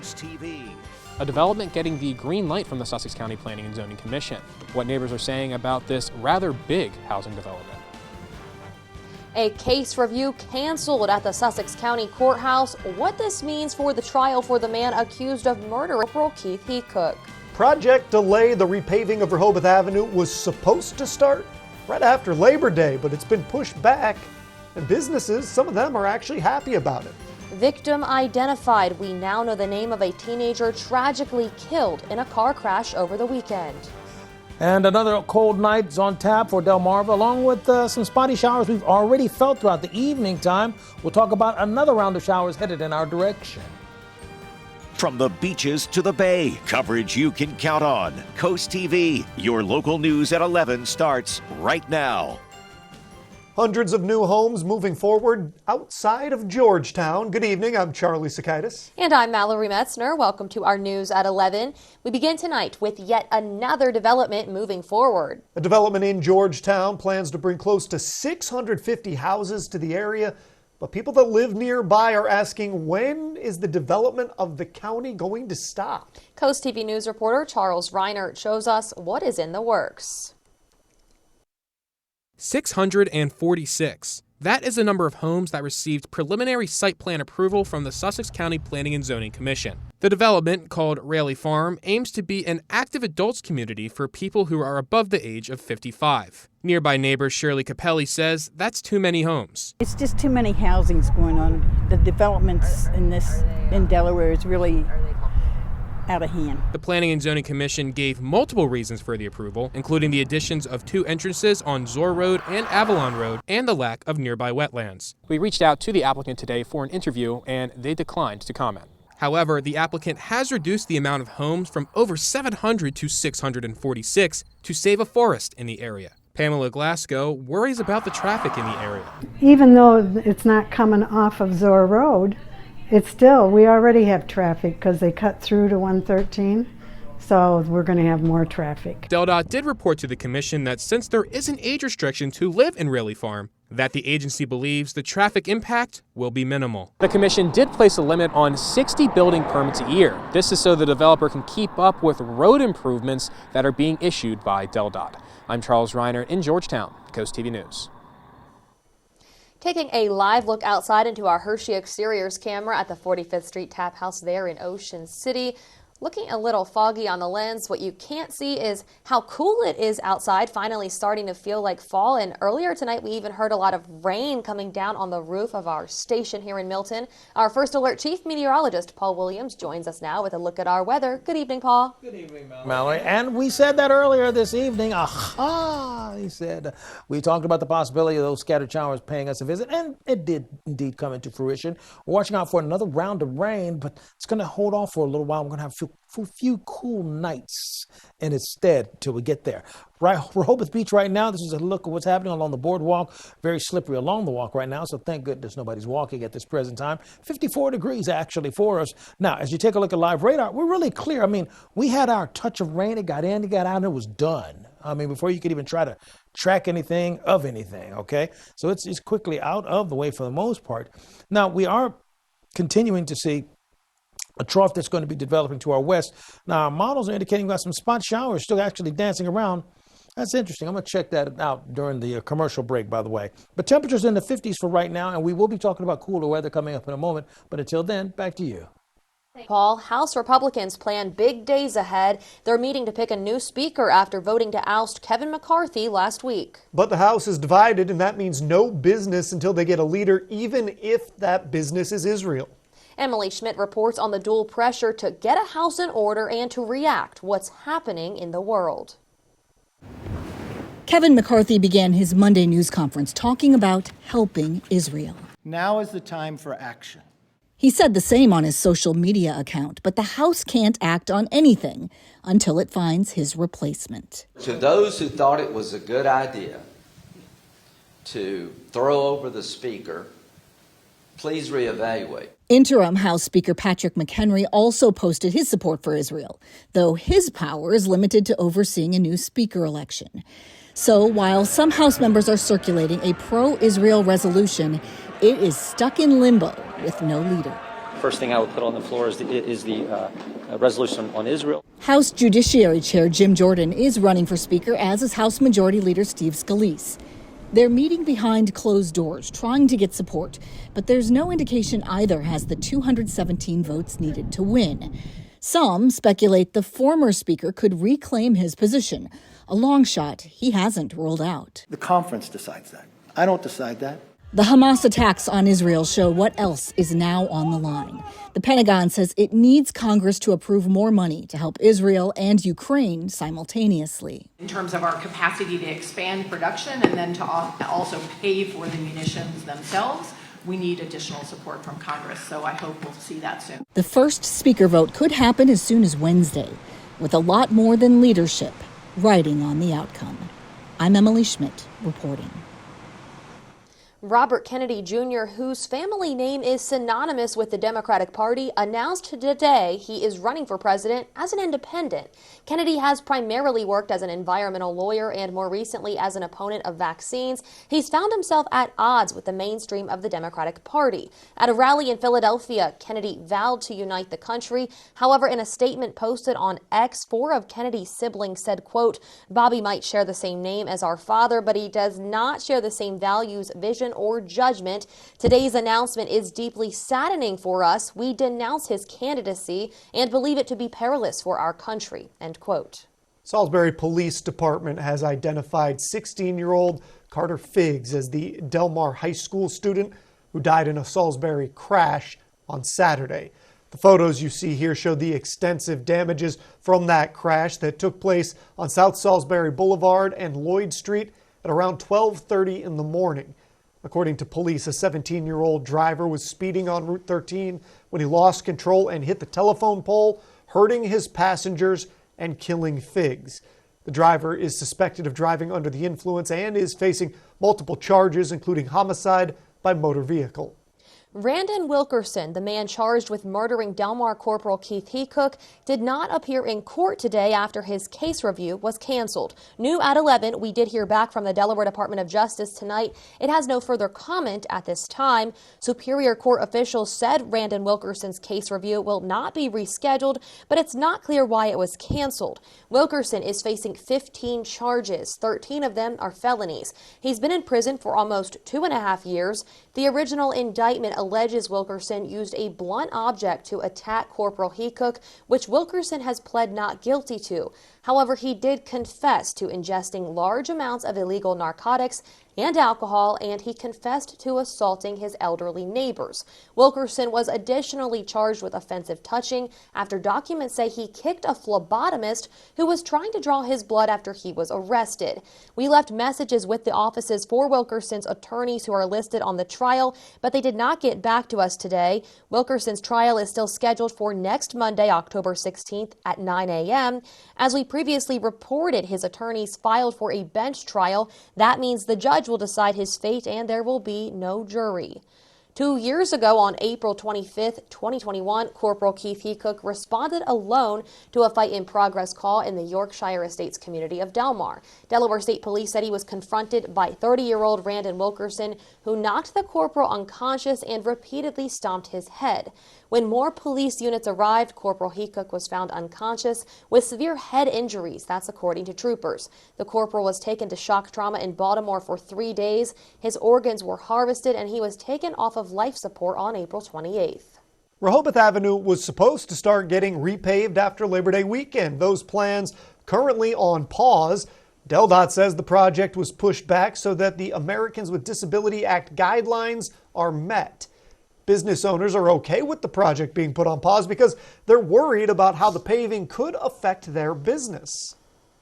Coast TV. A development getting the green light from the Sussex County Planning and Zoning Commission. What neighbors are saying about this rather big housing development. A case review canceled at the Sussex County Courthouse. What this means for the trial for the man accused of murder, Corporal Keith Heacook. Project delay, the repaving of Rehoboth Avenue was supposed to start right after Labor Day, but it's been pushed back. And businesses, some of them are actually happy about it. Victim identified. We now know the name of a teenager tragically killed in a car crash over the weekend. And another cold night is on tap for Delmarva, along with some spotty showers we've already felt throughout the evening time. We'll talk about another round of showers headed in our direction. From the beaches to the bay, coverage you can count on. Coast TV, your local news at 11 starts right now. Hundreds of new homes moving forward outside of Georgetown. Good evening, I'm Charlie Sakaitis. And I'm Mallory Metzner. Welcome to our news at 11. We begin tonight with yet another development moving forward. A development in Georgetown plans to bring close to 650 houses to the area. But people that live nearby are asking, when is the development of the county going to stop? Coast TV News reporter Charles Reinert shows us what is in the works. 646. That is the number of homes that received preliminary site plan approval from the Sussex County Planning and Zoning Commission. The development, called Raleigh Farm, aims to be an active adults community for people who are above the age of 55. Nearby neighbor Shirley Capelli says that's too many homes. It's just too many housings going on. The developments in Delaware is really out of hand. The Planning and Zoning Commission gave multiple reasons for the approval, including the additions of 2 entrances on Zor Road and Avalon Road and the lack of nearby wetlands. We reached out to the applicant today for an interview and they declined to comment. However, the applicant has reduced the amount of homes from over 700 to 646 to save a forest in the area. Pamela Glasgow worries about the traffic in the area. Even though it's not coming off of Zor Road, it's still, we already have traffic because they cut through to 113, so we're going to have more traffic. DelDOT did report to the commission that since there is an age restriction to live in Raleigh Farm, that the agency believes the traffic impact will be minimal. The commission did place a limit on 60 building permits a year. This is so the developer can keep up with road improvements that are being issued by DelDOT. I'm Charles Reiner in Georgetown, Coast TV News. Taking a live look outside into our Hershey Exteriors camera at the 45th Street Tap House there in Ocean City. Looking a little foggy on the lens, what you can't see is how cool it is outside, finally starting to feel like fall. And earlier tonight, we even heard a lot of rain coming down on the roof of our station here in Milton. Our First Alert Chief Meteorologist, Paul Williams, joins us now with a look at our weather. Good evening, Paul. Good evening, Mallory. And we said that earlier this evening. He said, we talked about the possibility of those scattered showers paying us a visit, and it did indeed come into fruition. We're watching out for another round of rain, but it's going to hold off for a little while. We're going to have a few cool nights in its stead till we get there. Right, Rehoboth Beach right now, this is a look at what's happening along the boardwalk. Very slippery along the walk right now, so thank goodness nobody's walking at this present time. 54 degrees actually for us. Now, as you take a look at live radar, we're really clear. I mean, we had our touch of rain. It got in, it got out, and it was done. I mean, before you could even try to track anything of anything, okay? So it's quickly out of the way for the most part. Now, we are continuing to see a trough that's going to be developing to our west. Now, our models are indicating about some spot showers still actually dancing around. That's interesting. I'm going to check that out during the commercial break, by the way. But temperatures in the 50s for right now, and we will be talking about cooler weather coming up in a moment. But until then, back to you. Paul, House Republicans plan big days ahead. They're meeting to pick a new speaker after voting to oust Kevin McCarthy last week. But the House is divided, and that means no business until they get a leader, even if that business is Israel. Emily Schmidt reports on the dual pressure to get a house in order and to react what's happening in the world. Kevin McCarthy began his Monday news conference talking about helping Israel. Now is the time for action. He said the same on his social media account, but the House can't act on anything until it finds his replacement. To those who thought it was a good idea to throw over the Speaker, please reevaluate. Interim House Speaker Patrick McHenry also posted his support for Israel, though his power is limited to overseeing a new speaker election. So while some House members are circulating a pro-Israel resolution, it is stuck in limbo with no leader. First thing I would put on the floor is the resolution on Israel. House Judiciary Chair Jim Jordan is running for Speaker, as is House Majority Leader Steve Scalise. They're meeting behind closed doors, trying to get support, but there's no indication either has the 217 votes needed to win. Some speculate the former Speaker could reclaim his position, a long shot he hasn't ruled out. The conference decides that. I don't decide that. The Hamas attacks on Israel show what else is now on the line. The Pentagon says it needs Congress to approve more money to help Israel and Ukraine simultaneously. In terms of our capacity to expand production and then to also pay for the munitions themselves, we need additional support from Congress, so I hope we'll see that soon. The first Speaker vote could happen as soon as Wednesday, with a lot more than leadership riding on the outcome. I'm Emily Schmidt reporting. Robert Kennedy Jr., whose family name is synonymous with the Democratic Party, announced today he is running for president as an independent. Kennedy has primarily worked as an environmental lawyer and more recently as an opponent of vaccines. He's found himself at odds with the mainstream of the Democratic Party. At a rally in Philadelphia, Kennedy vowed to unite the country. However, in a statement posted on X, 4 of Kennedy's siblings said, quote, "Bobby might share the same name as our father, but he does not share the same values, vision, or judgment. Today's announcement is deeply saddening for us. We denounce his candidacy and believe it to be perilous for our country," end quote. Salisbury Police Department has identified 16-year-old Carter Figgs as the Del Mar High School student who died in a Salisbury crash on Saturday. The photos you see here show the extensive damages from that crash that took place on South Salisbury Boulevard and Lloyd Street at around 12:30 in the morning. According to police, a 17-year-old driver was speeding on Route 13 when he lost control and hit the telephone pole, hurting his passengers and killing Figgs. The driver is suspected of driving under the influence and is facing multiple charges, including homicide by motor vehicle. Randon Wilkerson, the man charged with murdering Del Mar Corporal Keith Heacook, did not appear in court today after his case review was canceled. New at 11, we did hear back from the Delaware Department of Justice tonight. It has no further comment at this time. Superior Court officials said Randon Wilkerson's case review will not be rescheduled, but it's not clear why it was canceled. Wilkerson is facing 15 charges. 13 of them are felonies. He's been in prison for almost 2.5 years. The original indictment alleges Wilkerson used a blunt object to attack Corporal Heacook, which Wilkerson has pled not guilty to. However, he did confess to ingesting large amounts of illegal narcotics and alcohol, and he confessed to assaulting his elderly neighbors. Wilkerson was additionally charged with offensive touching after documents say he kicked a phlebotomist who was trying to draw his blood after he was arrested. We left messages with the offices for Wilkerson's attorneys who are listed on the trial, but they did not get back to us today. Wilkerson's trial is still scheduled for next Monday, October 16th at 9 a.m. As we previously reported, his attorneys filed for a bench trial. That means the judge will decide his fate and there will be no jury. 2 years ago, on April 25th, 2021, Corporal Keith Heacook responded alone to a fight-in-progress call in the Yorkshire Estates community of Del Mar. Delaware State Police said he was confronted by 30-year-old Randon Wilkerson, who knocked the corporal unconscious and repeatedly stomped his head. When more police units arrived, Corporal Heacook was found unconscious with severe head injuries. That's according to troopers. The corporal was taken to shock trauma in Baltimore for 3 days. His organs were harvested and he was taken off of life support on April 28th. Rehoboth Avenue was supposed to start getting repaved after Labor Day weekend. Those plans currently on pause. DelDOT says the project was pushed back so that the Americans with Disability Act guidelines are met. Business owners are okay with the project being put on pause because they're worried about how the paving could affect their business.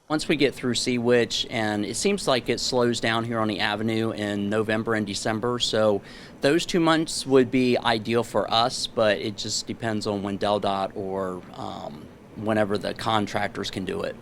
Once we get through Sea Witch, and it seems like it slows down here on the avenue in November and December, so those 2 months would be ideal for us, but it just depends on when DelDOT or whenever the contractors can do it.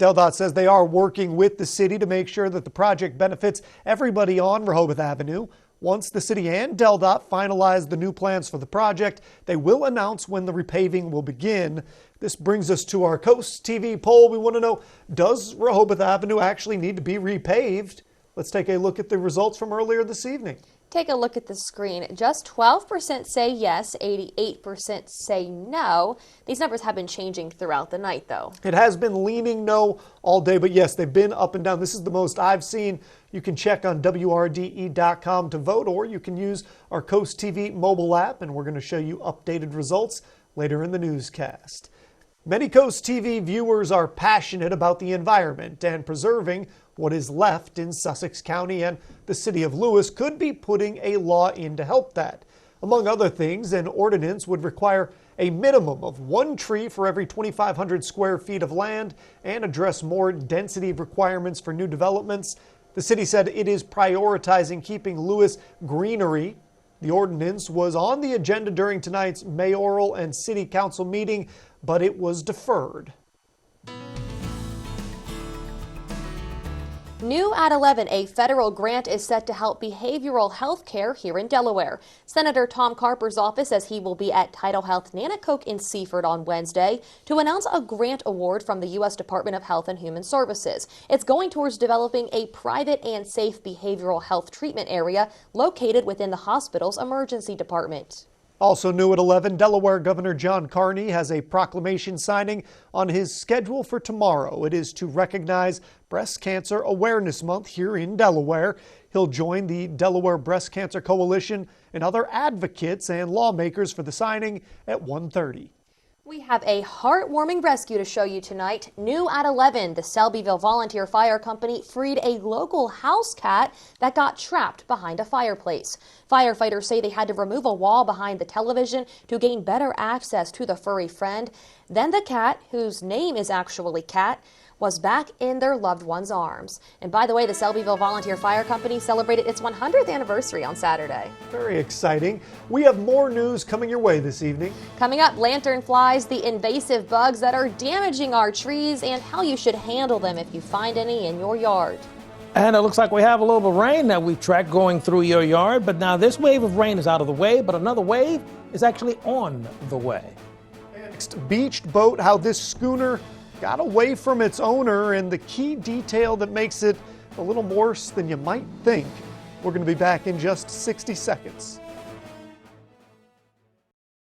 DelDOT says they are working with the city to make sure that the project benefits everybody on Rehoboth Avenue. Once the city and DelDOT finalize the new plans for the project, they will announce when the repaving will begin. This brings us to our Coast TV poll. We want to know, does Rehoboth Avenue actually need to be repaved? Let's take a look at the results from earlier this evening. Take a look at the screen. Just 12% say yes, 88% say no. These numbers have been changing throughout the night, though. It has been leaning no all day, but yes, they've been up and down. This is the most I've seen. You can check on WRDE.com to vote, or you can use our Coast TV mobile app, and we're going to show you updated results later in the newscast. Many Coast TV viewers are passionate about the environment, and preserving what is left in Sussex County and the city of Lewis could be putting a law in to help that. Among other things, an ordinance would require a minimum of 1 tree for every 2,500 square feet of land and address more density requirements for new developments. The city said it is prioritizing keeping Lewis greenery. The ordinance was on the agenda during tonight's mayoral and city council meeting, but it was deferred. New at 11, a federal grant is set to help behavioral health care here in Delaware. Senator Tom Carper's office says he will be at Tidal Health Nanacoke in Seaford on Wednesday to announce a grant award from the U.S. Department of Health and Human Services. It's going towards developing a private and safe behavioral health treatment area located within the hospital's emergency department. Also new at 11, Delaware Governor John Carney has a proclamation signing on his schedule for tomorrow. It is to recognize Breast Cancer Awareness Month here in Delaware. He'll join the Delaware Breast Cancer Coalition and other advocates and lawmakers for the signing at 1:30. We have a heartwarming rescue to show you tonight. New at 11, the Selbyville Volunteer Fire Company freed a local house cat that got trapped behind a fireplace. Firefighters say they had to remove a wall behind the television to gain better access to the furry friend. Then the cat, whose name is actually Cat, was back in their loved one's arms. And by the way, the Selbyville Volunteer Fire Company celebrated its 100th anniversary on Saturday. Very exciting. We have more news coming your way this evening. Coming up, lanternflies, the invasive bugs that are damaging our trees, and how you should handle them if you find any in your yard. And it looks like we have a little bit of rain that we've tracked going through your yard, but now this wave of rain is out of the way, but another wave is actually on the way. Next, beached boat, how this schooner got away from its owner, and the key detail that makes it a little worse than you might think. We're going to be back in just 60 seconds.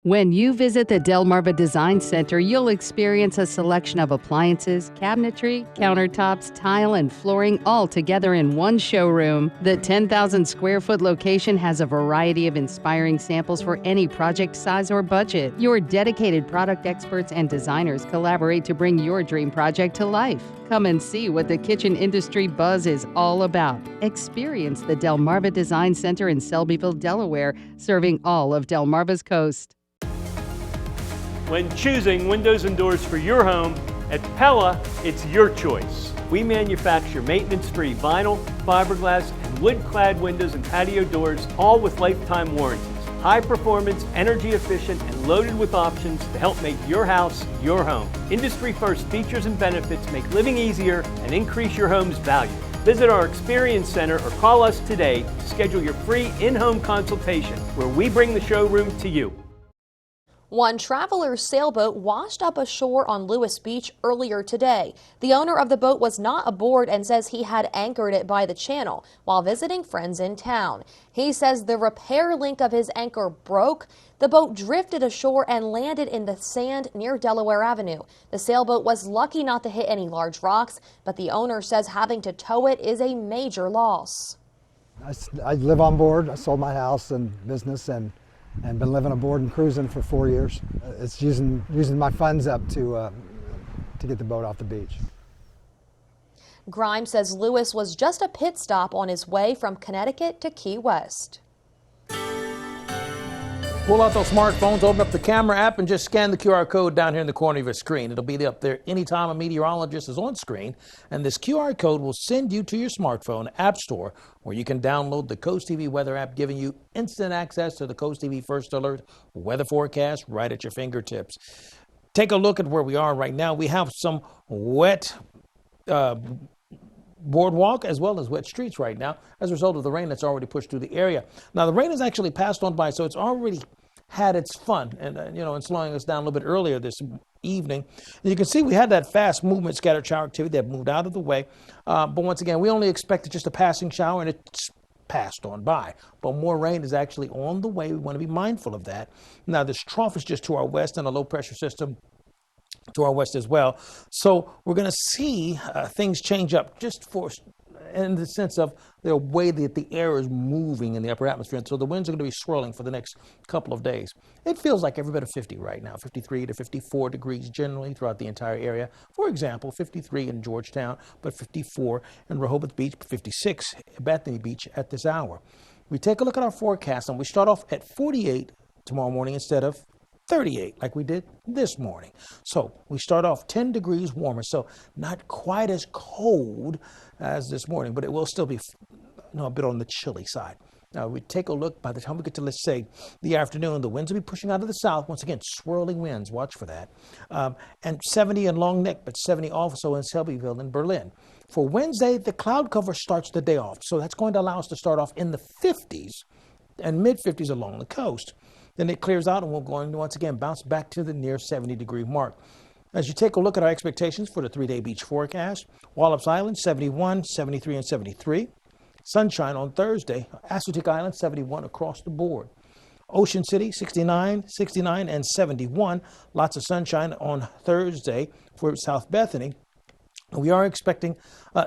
When you visit the Delmarva Design Center, you'll experience a selection of appliances, cabinetry, countertops, tile, and flooring all together in one showroom. The 10,000 square foot location has a variety of inspiring samples for any project size or budget. Your dedicated product experts and designers collaborate to bring your dream project to life. Come and see what the kitchen industry buzz is all about. Experience the Delmarva Design Center in Selbyville, Delaware, serving all of Delmarva's coast. When choosing windows and doors for your home, at Pella, it's your choice. We manufacture maintenance-free vinyl, fiberglass, and wood-clad windows and patio doors, all with lifetime warranties. High performance, energy efficient, and loaded with options to help make your house your home. Industry-first features and benefits make living easier and increase your home's value. Visit our Experience Center or call us today to schedule your free in-home consultation, where we bring the showroom to you. One traveler's sailboat washed up ashore on Lewis Beach earlier today. The owner of the boat was not aboard and says he had anchored it by the channel while visiting friends in town. He says the repair link of his anchor broke. The boat drifted ashore and landed in the sand near Delaware Avenue. The sailboat was lucky not to hit any large rocks, but the owner says having to tow it is a major loss. I live on board. I sold my house and business and been living aboard and cruising for 4 years. It's using my funds up to get the boat off the beach. Grimes says Lewis was just a pit stop on his way from Connecticut to Key West. Pull out those smartphones, open up the camera app, and just scan the QR code down here in the corner of your screen. It'll be up there anytime a meteorologist is on screen, and this QR code will send you to your smartphone app store, where you can download the Coast TV weather app, giving you instant access to the Coast TV First Alert weather forecast right at your fingertips. Take a look at where we are right now. We have some wet boardwalk as well as wet streets right now as a result of the rain that's already pushed through the area. Now, the rain has actually passed on by, so it's already had its fun and, and slowing us down a little bit earlier this evening. And you can see we had that fast movement, scattered shower activity that moved out of the way. But once again, we only expected just a passing shower, and it's passed on by. But more rain is actually on the way. We want to be mindful of that. Now, this trough is just to our west and a low pressure system to our west as well. So we're going to see things change up just for in the sense of the way that the air is moving in the upper atmosphere. And so the winds are going to be swirling for the next couple of days. It feels like every bit of 50 right now, 53 to 54 degrees generally throughout the entire area. For example, 53 in Georgetown, but 54 in Rehoboth Beach, 56 at Bethany Beach at this hour. We take a look at our forecast and we start off at 48 tomorrow morning instead of 38 like we did this morning. So we start off 10 degrees warmer, so not quite as cold as this morning, but it will still be a bit on the chilly side. Now we take a look, by the time we get to, let's say, the afternoon, the winds will be pushing out of the south. Once again, swirling winds, watch for that. And 70 in Long Neck, but 70 also in Shelbyville and Berlin. For Wednesday, the cloud cover starts the day off, so that's going to allow us to start off in the 50s and mid-50s along the coast. Then it clears out and we're going to once again bounce back to the near 70-degree mark. As you take a look at our expectations for the 3-day beach forecast, Wallops Island 71, 73, and 73. Sunshine on Thursday, Assateague Island 71 across the board. Ocean City 69, 69, and 71. Lots of sunshine on Thursday for South Bethany. We are expecting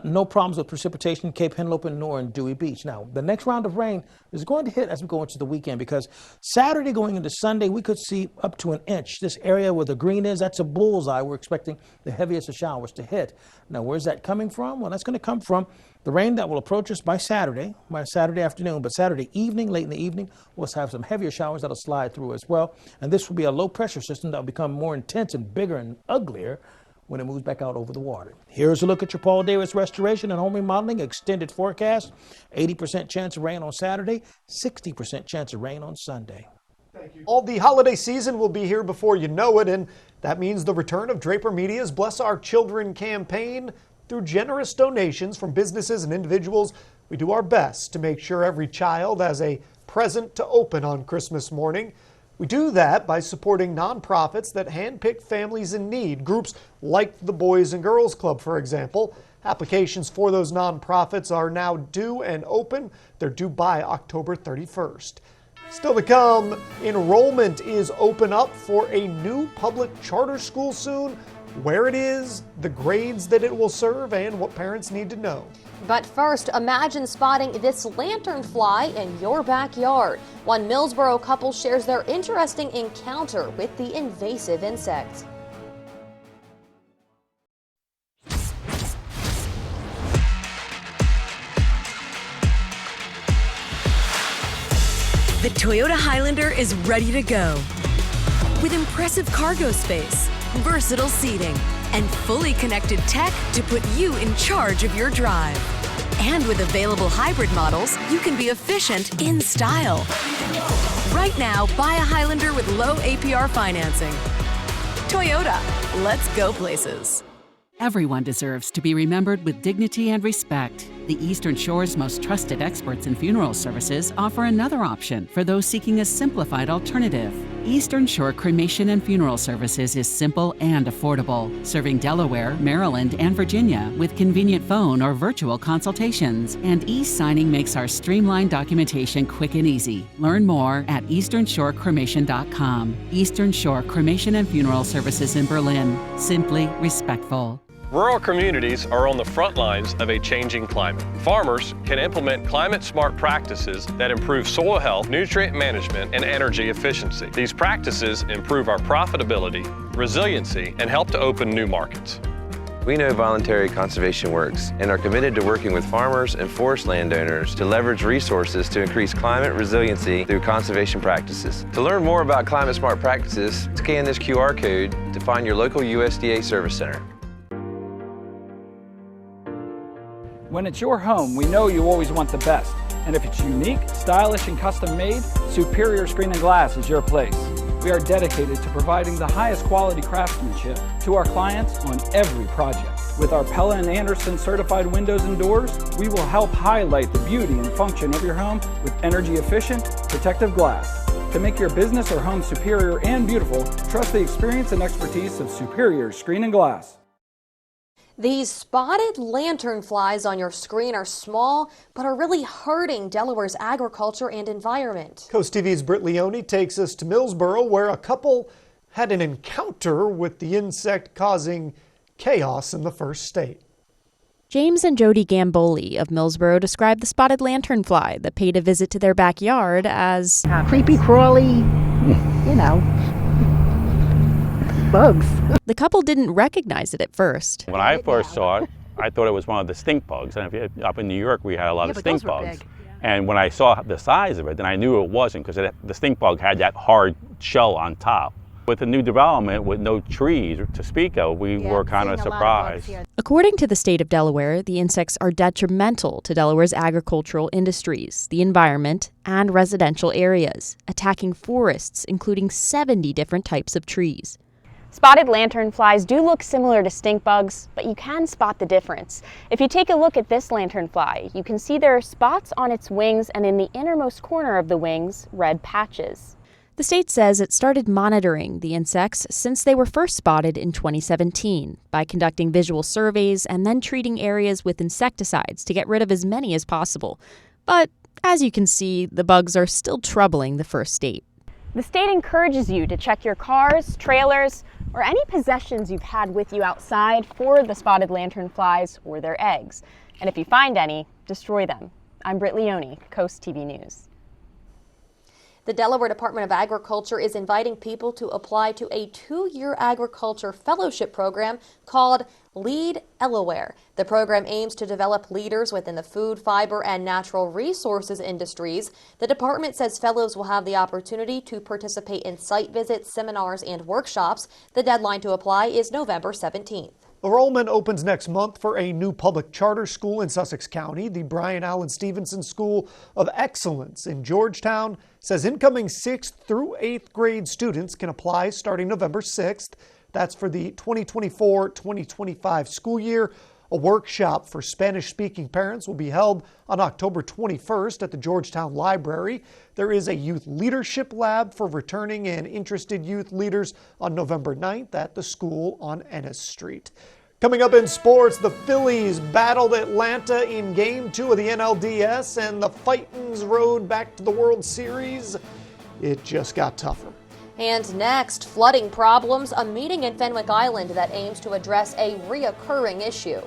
no problems with precipitation, Cape Henlopen, nor in Dewey Beach. Now, the next round of rain is going to hit as we go into the weekend because Saturday going into Sunday, we could see up to an inch. This area where the green is, that's a bullseye. We're expecting the heaviest of showers to hit. Now, where's that coming from? Well, that's going to come from the rain that will approach us by Saturday afternoon, but Saturday evening, late in the evening, we'll have some heavier showers that'll slide through as well. And this will be a low pressure system that will become more intense and bigger and uglier when it moves back out over the water. Here's a look at your Paul Davis Restoration and Home Remodeling extended forecast. 80% chance of rain on Saturday, 60% chance of rain on Sunday. Thank you. All the holiday season will be here before you know it, and that means the return of Draper Media's Bless Our Children campaign. Through generous donations from businesses and individuals, we do our best to make sure every child has a present to open on Christmas morning. We do that by supporting nonprofits that handpick families in need, groups like the Boys and Girls Club, for example. Applications for those nonprofits are now due and open. They're due by October 31st. Still to come, enrollment is open up for a new public charter school soon. Where it is, the grades that it will serve, and what parents need to know. But first, imagine spotting this lanternfly in your backyard. One Millsboro couple shares their interesting encounter with the invasive insect. The Toyota Highlander is ready to go. With impressive cargo space, versatile seating, and fully connected tech to put you in charge of your drive. And with available hybrid models, you can be efficient in style. Right now, buy a Highlander with low APR financing. Toyota, let's go places. Everyone deserves to be remembered with dignity and respect. The Eastern Shore's most trusted experts in funeral services offer another option for those seeking a simplified alternative. Eastern Shore Cremation and Funeral Services is simple and affordable, serving Delaware, Maryland, and Virginia with convenient phone or virtual consultations. And e-signing makes our streamlined documentation quick and easy. Learn more at easternshorecremation.com. Eastern Shore Cremation and Funeral Services in Berlin. Simply respectful. Rural communities are on the front lines of a changing climate. Farmers can implement climate-smart practices that improve soil health, nutrient management, and energy efficiency. These practices improve our profitability, resiliency, and help to open new markets. We know voluntary conservation works and are committed to working with farmers and forest landowners to leverage resources to increase climate resiliency through conservation practices. To learn more about climate-smart practices, scan this QR code to find your local USDA service center. When it's your home, we know you always want the best. And if it's unique, stylish, and custom made, Superior Screen and Glass is your place. We are dedicated to providing the highest quality craftsmanship to our clients on every project. With our Pella and Anderson certified windows and doors, we will help highlight the beauty and function of your home with energy efficient, protective glass. To make your business or home superior and beautiful, trust the experience and expertise of Superior Screen and Glass. These spotted lanternflies on your screen are small, but are really hurting Delaware's agriculture and environment. Coast TV's Britt Leone takes us to Millsboro, where a couple had an encounter with the insect causing chaos in the first state. James and Jody Gamboli of Millsboro described the spotted lanternfly that paid a visit to their backyard as creepy, crawly, bugs. The couple didn't recognize it at first. When I first saw it, I thought it was one of the stink bugs. And up in New York, we had a lot of stink bugs. And when I saw the size of it, then I knew it wasn't, because the stink bug had that hard shell on top. With the new development, with no trees to speak of, we were kind of surprised. According to the state of Delaware, the insects are detrimental to Delaware's agricultural industries, the environment, and residential areas, attacking forests, including 70 different types of trees. Spotted lanternflies do look similar to stink bugs, but you can spot the difference. If you take a look at this lanternfly, you can see there are spots on its wings, and in the innermost corner of the wings, red patches. The state says it started monitoring the insects since they were first spotted in 2017 by conducting visual surveys and then treating areas with insecticides to get rid of as many as possible. But as you can see, the bugs are still troubling the first state. The state encourages you to check your cars, trailers, or any possessions you've had with you outside for the spotted lanternflies or their eggs. And if you find any, destroy them. I'm Britt Leone, Coast TV News. The Delaware Department of Agriculture is inviting people to apply to a 2-year agriculture fellowship program called Lead Delaware. The program aims to develop leaders within the food, fiber, and natural resources industries. The department says fellows will have the opportunity to participate in site visits, seminars, and workshops. The deadline to apply is November 17th. Enrollment opens next month for a new public charter school in Sussex County. The Brian Allen Stevenson School of Excellence in Georgetown says incoming 6th through 8th grade students can apply starting November 6th. That's for the 2024-2025 school year. A workshop for Spanish-speaking parents will be held on October 21st at the Georgetown Library. There is a youth leadership lab for returning and interested youth leaders on November 9th at the school on Ennis Street. Coming up in sports, the Phillies battled Atlanta in Game 2 of the NLDS, and the Fightins rode back to the World Series. It just got tougher. And next, flooding problems, a meeting in Fenwick Island that aims to address a reoccurring issue.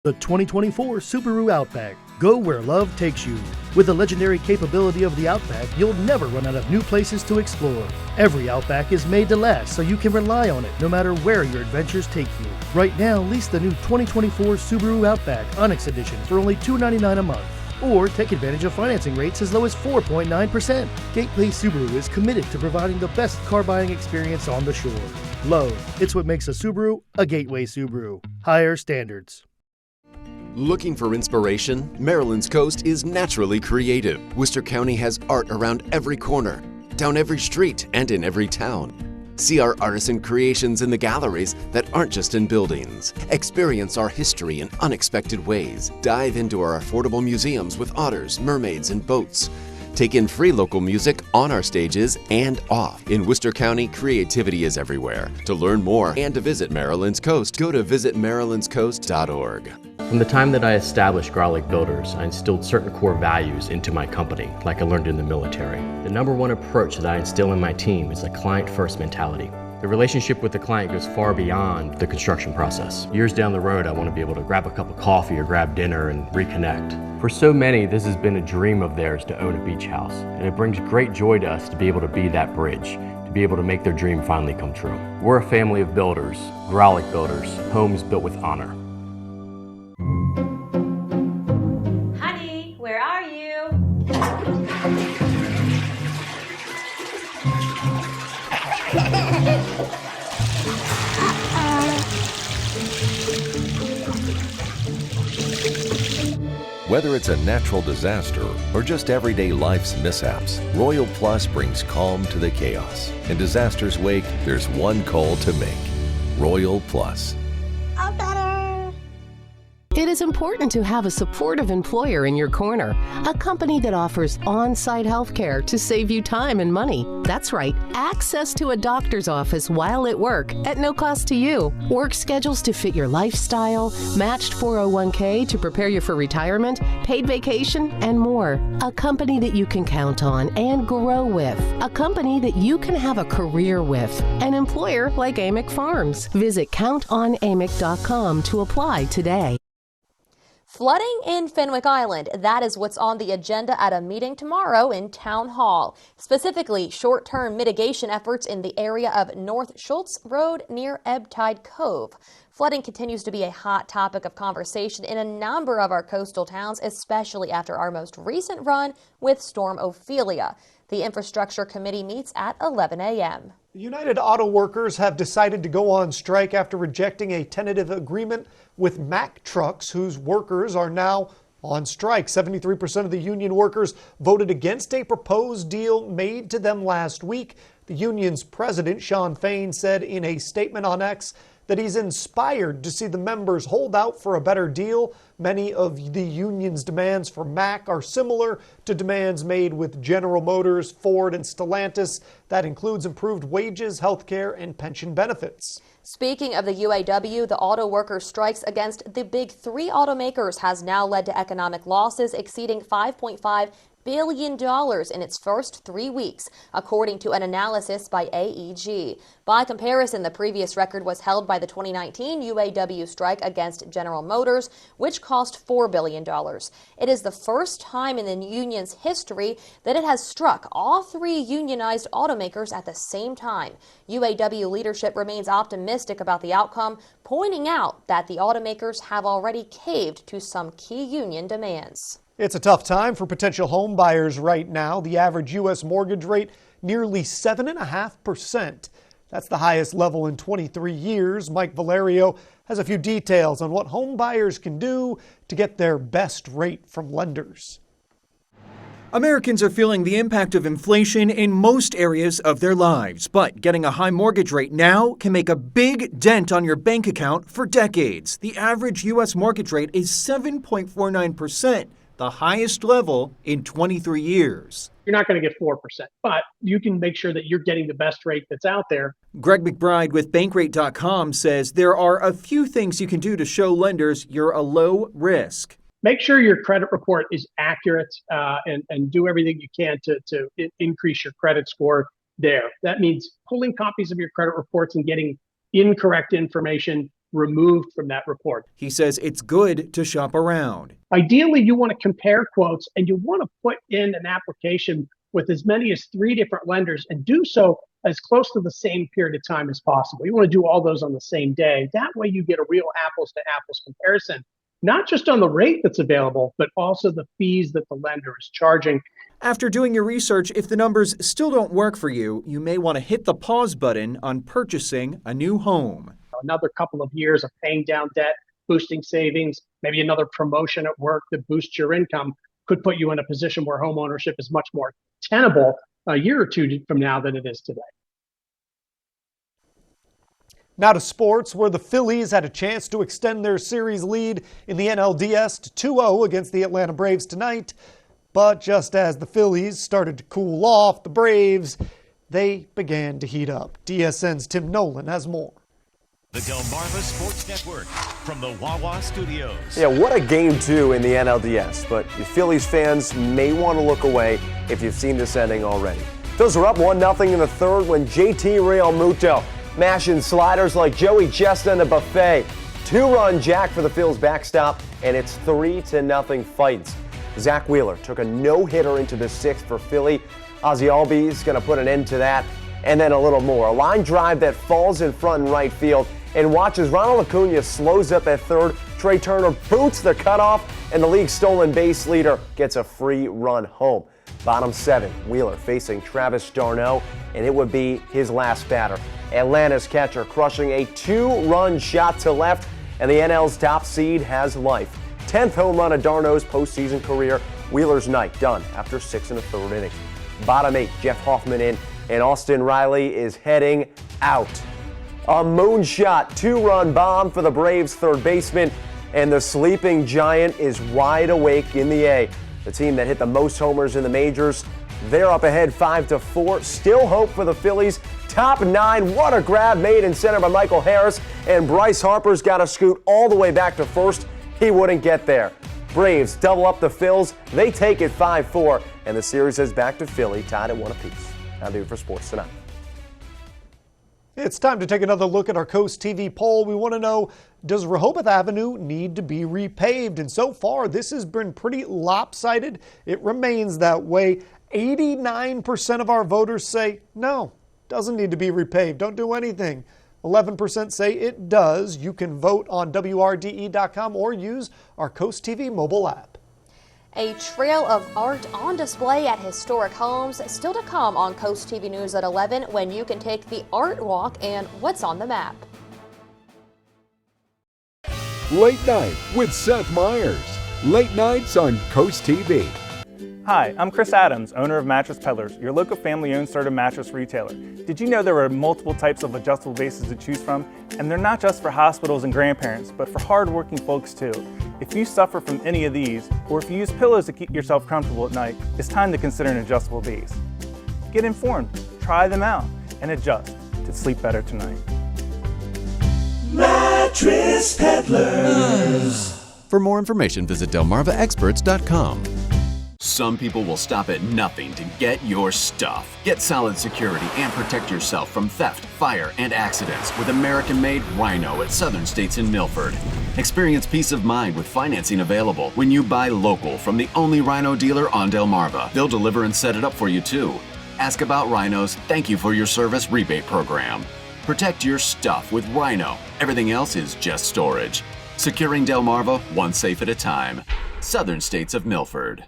The 2024 Subaru Outback. Go where love takes you. With the legendary capability of the Outback, you'll never run out of new places to explore. Every Outback is made to last, so you can rely on it no matter where your adventures take you. Right now, lease the new 2024 Subaru Outback Onyx Edition for only $299 a month. Or take advantage of financing rates as low as 4.9%. Gateway Subaru is committed to providing the best car buying experience on the shore. Love, it's what makes a Subaru a Gateway Subaru. Higher standards. Looking for inspiration? Maryland's coast is naturally creative. Worcester County has art around every corner, down every street, and in every town. See our artisan creations in the galleries that aren't just in buildings. Experience our history in unexpected ways. Dive into our affordable museums with otters, mermaids, and boats. Take in free local music on our stages and off. In Worcester County, creativity is everywhere. To learn more and to visit Maryland's Coast, go to visitmarylandscoast.org. From the time that I established Garlic Builders, I instilled certain core values into my company, like I learned in the military. The number one approach that I instill in my team is a client-first mentality. The relationship with the client goes far beyond the construction process. Years down the road, I want to be able to grab a cup of coffee or grab dinner and reconnect. For so many, this has been a dream of theirs to own a beach house, and it brings great joy to us to be able to be that bridge, to be able to make their dream finally come true. We're a family of builders, Garlic Builders, homes built with honor. Honey, where are you? Whether it's a natural disaster or just everyday life's mishaps, Royal Plus brings calm to the chaos. In disaster's wake, there's one call to make. Royal Plus. It is important to have a supportive employer in your corner, a company that offers on-site health care to save you time and money. That's right, access to a doctor's office while at work at no cost to you. Work schedules to fit your lifestyle, matched 401k to prepare you for retirement, paid vacation, and more. A company that you can count on and grow with. A company that you can have a career with. An employer like Amick Farms. Visit countonamick.com to apply today. Flooding in Fenwick Island, that is what's on the agenda at a meeting tomorrow in Town Hall. Specifically, short-term mitigation efforts in the area of North Schultz Road near Ebb Tide Cove. Flooding continues to be a hot topic of conversation in a number of our coastal towns, especially after our most recent run with Storm Ophelia. The Infrastructure Committee meets at 11 a.m. The United Auto Workers have decided to go on strike after rejecting a tentative agreement with Mack Trucks, whose workers are now on strike. 73% of the union workers voted against a proposed deal made to them last week. The union's president, Sean Fain, said in a statement on X that he's inspired to see the members hold out for a better deal. Many of the union's demands for Mack are similar to demands made with General Motors, Ford, and Stellantis. That includes improved wages, health care, and pension benefits. Speaking of the UAW, the auto workers' strikes against the big three automakers has now led to economic losses exceeding $5.5 billion in its first 3 weeks, according to an analysis by AEG. By comparison, the previous record was held by the 2019 UAW strike against General Motors, which cost $4 billion. It is the first time in the union's history that it has struck all three unionized automakers at the same time. UAW leadership remains optimistic about the outcome, pointing out that the automakers have already caved to some key union demands. It's a tough time for potential home buyers right now. The average U.S. mortgage rate nearly 7.5%. That's the highest level in 23 years. Mike Valerio has a few details on what home buyers can do to get their best rate from lenders. Americans are feeling the impact of inflation in most areas of their lives, but getting a high mortgage rate now can make a big dent on your bank account for decades. The average U.S. mortgage rate is 7.49%. The highest level in 23 years. You're not going to get 4%, but you can make sure that you're getting the best rate that's out there. Greg McBride with Bankrate.com says there are a few things you can do to show lenders you're a low risk. Make sure your credit report is accurate and do everything you can to increase your credit score there. That means pulling copies of your credit reports and getting incorrect information removed from that report. He says it's good to shop around. Ideally, you want to compare quotes and you want to put in an application with as many as 3 different lenders and do so as close to the same period of time as possible. You want to do all those on the same day. That way you get a real apples to apples comparison, not just on the rate that's available, but also the fees that the lender is charging. After doing your research, if the numbers still don't work for you, you may want to hit the pause button on purchasing a new home. Another couple of years of paying down debt, boosting savings, maybe another promotion at work that boosts your income could put you in a position where home ownership is much more tenable a year or two from now than it is today. Now to sports, where the Phillies had a chance to extend their series lead in the NLDS to 2-0 against the Atlanta Braves tonight. But just as the Phillies started to cool off, the Braves, they began to heat up. DSN's Tim Nolan has more. The Delmarva Sports Network from the Wawa Studios. Yeah, what a game 2 in the NLDS, but you Phillies fans may want to look away if you've seen this ending already. Phils are up 1-0 in the third when JT Realmuto mashing sliders like Joey Chestnut in a buffet. 2-run jack for the Phils backstop, and it's 3-0 fights. Zach Wheeler took a no-hitter into the 6th for Philly. Ozzie Albies going to put an end to that, and then a little more. A line drive that falls in front in right field. And watch as Ronald Acuna slows up at third. Trey Turner boots the cutoff, and the league's stolen base leader gets a free run home. Bottom 7, Wheeler facing Travis d'Arnaud, and it would be his last batter. Atlanta's catcher crushing a 2-run shot to left, and the NL's top seed has life. 10th home run of d'Arnaud's postseason career. Wheeler's night done after 6 1/3 innings. Bottom 8, Jeff Hoffman in, and Austin Riley is heading out. A moonshot 2-run bomb for the Braves third baseman. and the sleeping giant is wide awake in the A. The team that hit the most homers in the majors, they're up ahead 5-4. Still hope for the Phillies. Top 9. What a grab made in center by Michael Harris. And Bryce Harper's got to scoot all the way back to first. He wouldn't get there. Braves double up the Phils. They take it 5-4. And the series is back to Philly, tied at 1 apiece. That'll do it for Sports Tonight. It's time to take another look at our Coast TV poll. We want to know, does Rehoboth Avenue need to be repaved? And so far, this has been pretty lopsided. It remains that way. 89% of our voters say no, doesn't need to be repaved. Don't do anything. 11% say it does. You can vote on WRDE.com or use our Coast TV mobile app. A trail of art on display at historic homes. Still to come on Coast TV News at 11 when you can take the art walk and what's on the map. Late Night with Seth Meyers. Late nights on Coast TV. Hi, I'm Chris Adams, owner of Mattress Peddlers, your local family-owned starter mattress retailer. Did you know there are multiple types of adjustable bases to choose from? And they're not just for hospitals and grandparents, but for hard-working folks too. If you suffer from any of these, or if you use pillows to keep yourself comfortable at night, it's time to consider an adjustable base. Get informed, try them out, and adjust to sleep better tonight. Mattress Peddlers. For more information, visit delmarvaexperts.com. Some people will stop at nothing to get your stuff. Get solid security and protect yourself from theft, fire, and accidents with American-made Rhino at Southern States in Milford. Experience peace of mind with financing available when you buy local from the only Rhino dealer on Delmarva. They'll deliver and set it up for you too. Ask about Rhino's Thank You for Your Service rebate program. Protect your stuff with Rhino. Everything else is just storage. Securing Delmarva one safe at a time. Southern States of Milford.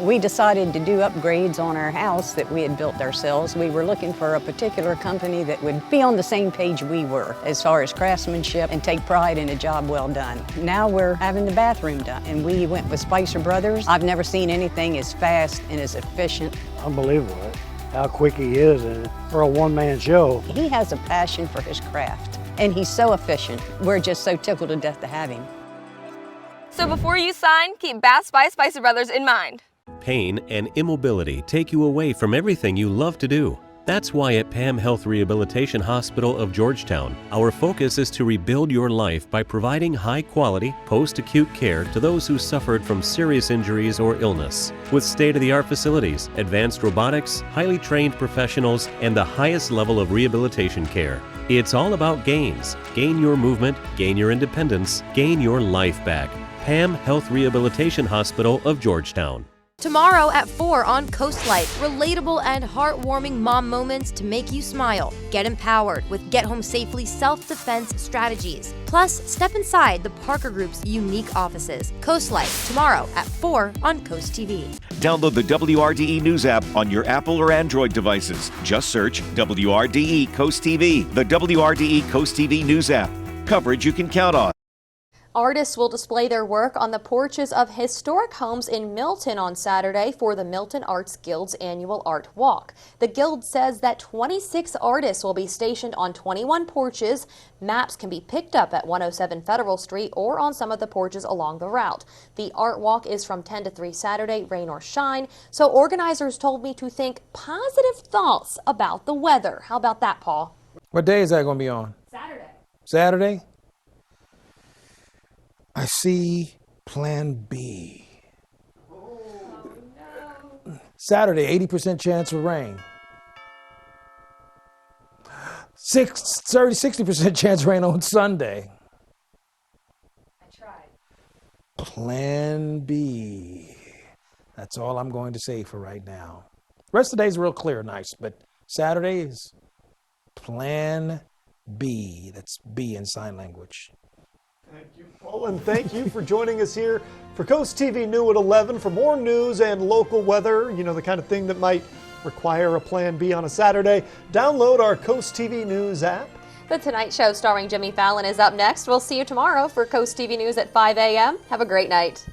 We decided to do upgrades on our house that we had built ourselves. We were looking for a particular company that would be on the same page we were as far as craftsmanship and take pride in a job well done. Now we're having the bathroom done, and we went with Spicer Brothers. I've never seen anything as fast and as efficient. Unbelievable how quick he is, and for a one-man show. He has a passion for his craft, and he's so efficient. We're just so tickled to death to have him. So before you sign, keep Baths by Spicer Brothers in mind. Pain and immobility take you away from everything you love to do. That's why at PAM Health Rehabilitation Hospital of Georgetown, our focus is to rebuild your life by providing high-quality, post-acute care to those who suffered from serious injuries or illness. With state-of-the-art facilities, advanced robotics, highly trained professionals, and the highest level of rehabilitation care. It's all about gains. Gain your movement, gain your independence, gain your life back. PAM Health Rehabilitation Hospital of Georgetown. Tomorrow at 4 on Coast Life, relatable and heartwarming mom moments to make you smile. Get empowered with Get Home Safely self-defense strategies. Plus, step inside the Parker Group's unique offices. Coast Life, tomorrow at 4 on Coast TV. Download the WRDE News app on your Apple or Android devices. Just search WRDE Coast TV, the WRDE Coast TV News app. Coverage you can count on. Artists will display their work on the porches of historic homes in Milton on Saturday for the Milton Arts Guild's annual Art Walk. The Guild says that 26 artists will be stationed on 21 porches. Maps can be picked up at 107 Federal Street or on some of the porches along the route. The Art Walk is from 10 to 3 Saturday, rain or shine, so organizers told me to think positive thoughts about the weather. How about that, Paul? What day is that going to be on? Saturday. Saturday? I see Plan B. Oh, no. Saturday, 80% chance of rain. 60% chance of rain on Sunday. I tried. Plan B. That's all I'm going to say for right now. Rest of the day is real clear, nice, but Saturday is Plan B. That's B in sign language. Thank you, Paul, and thank you for joining us here for Coast TV New at 11 for more news and local weather, you know, the kind of thing that might require a Plan B on a Saturday. Download our Coast TV News app. The Tonight Show starring Jimmy Fallon is up next. We'll see you tomorrow for Coast TV News at 5 a.m. Have a great night.